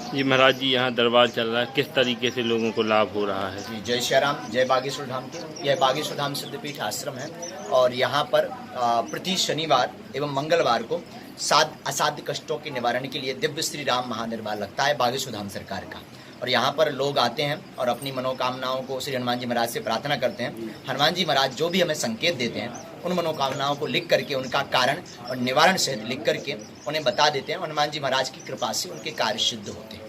जी महाराज जी, यहाँ दरबार चल रहा है, किस तरीके से लोगों को लाभ हो रहा है? जी, जय श्री राम, जय बागेश्वर धाम की। यह बागेश्वर धाम सिद्धपीठ आश्रम है और यहाँ पर प्रति शनिवार एवं मंगलवार को असाध्य कष्टों के निवारण के लिए दिव्य श्री राम महादरबार लगता है बागेश्वर धाम सरकार का। और यहाँ पर लोग आते हैं और अपनी मनोकामनाओं को श्री हनुमान जी महाराज से प्रार्थना करते हैं। हनुमान जी महाराज जो भी हमें संकेत देते हैं उन मनोकामनाओं को लिख करके उनका कारण और निवारण सहित लिख करके उन्हें बता देते हैं। हनुमान जी महाराज की कृपा से उनके कार्य सिद्ध होते हैं।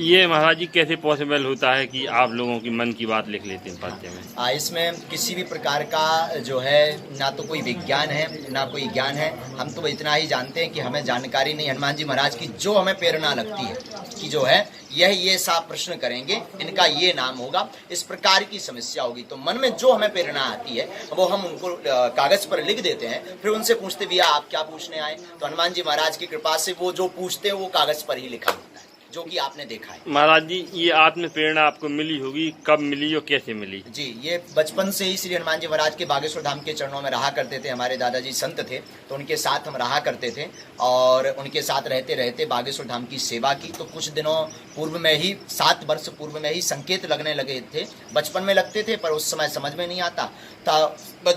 ये महाराज जी कैसे पॉसिबल होता है कि आप लोगों की मन की बात लिख लेते हैं पर्चे में? इसमें किसी भी प्रकार का जो है ना तो कोई विज्ञान है ना कोई ज्ञान है। हम तो इतना ही जानते हैं कि हमें जानकारी नहीं। हनुमान जी महाराज की जो हमें प्रेरणा लगती है कि जो है ये साफ प्रश्न करेंगे, इनका ये नाम होगा, इस प्रकार की समस्या होगी, तो मन में जो हमें प्रेरणा आती है वो हम उनको कागज पर लिख देते हैं। फिर उनसे पूछते भैया आप क्या पूछने आए, तो हनुमान जी महाराज की कृपा से वो जो पूछते हैं वो कागज पर ही लिखा होता है, जो कि आपने देखा है। महाराज जी, ये आत्म प्रेरणा आपको मिली होगी, कब मिली और कैसे मिली? जी, ये बचपन से ही श्री हनुमान जी महाराज के बागेश्वर धाम के चरणों में रहा करते थे। हमारे दादाजी संत थे तो उनके साथ हम रहा करते थे और उनके साथ रहते रहते बागेश्वर धाम की सेवा की। तो कुछ दिनों पूर्व में ही 7 वर्ष पूर्व में ही संकेत लगने लगे थे। बचपन में लगते थे पर उस समय समझ में नहीं आता था।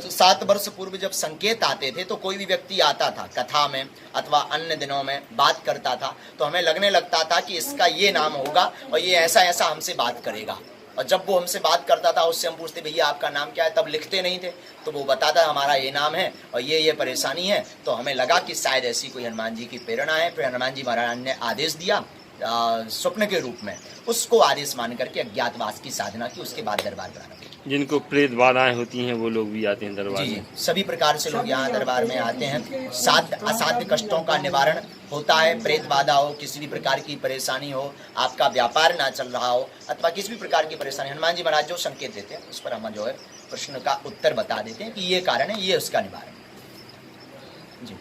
7 वर्ष पूर्व जब संकेत आते थे तो कोई भी व्यक्ति आता था कथा में अथवा अन्य दिनों में बात करता था तो हमें लगने लगता था कि इसका ये नाम होगा और ये ऐसा ऐसा हमसे बात करेगा। और जब वो हमसे बात करता था उससे हम पूछते भैया आपका नाम क्या है, तब लिखते नहीं थे तो वो बताता हमारा ये नाम है और ये परेशानी है। तो हमें लगा कि शायद ऐसी कोई हनुमान जी की प्रेरणा है। फिर हनुमान जी महाराज ने आदेश दिया स्वप्न के रूप में, उसको आदेश मान करके अज्ञातवास की साधना की। उसके बाद दरबार प्रारंभ। जिनको प्रेत बाधाएं होती हैं वो लोग भी आते हैं दरबार में? जी, सभी प्रकार से लोग यहाँ दरबार में आते हैं। असाध्य कष्टों का निवारण होता है। प्रेत बाधा हो, किसी भी प्रकार की परेशानी हो, आपका व्यापार ना चल रहा हो अथवा किसी भी प्रकार की परेशानी, हनुमान जी महाराज जो संकेत देते हैं उस पर हम जो है प्रश्न का उत्तर बता देते हैं कि ये कारण है, ये उसका निवारण है। जी।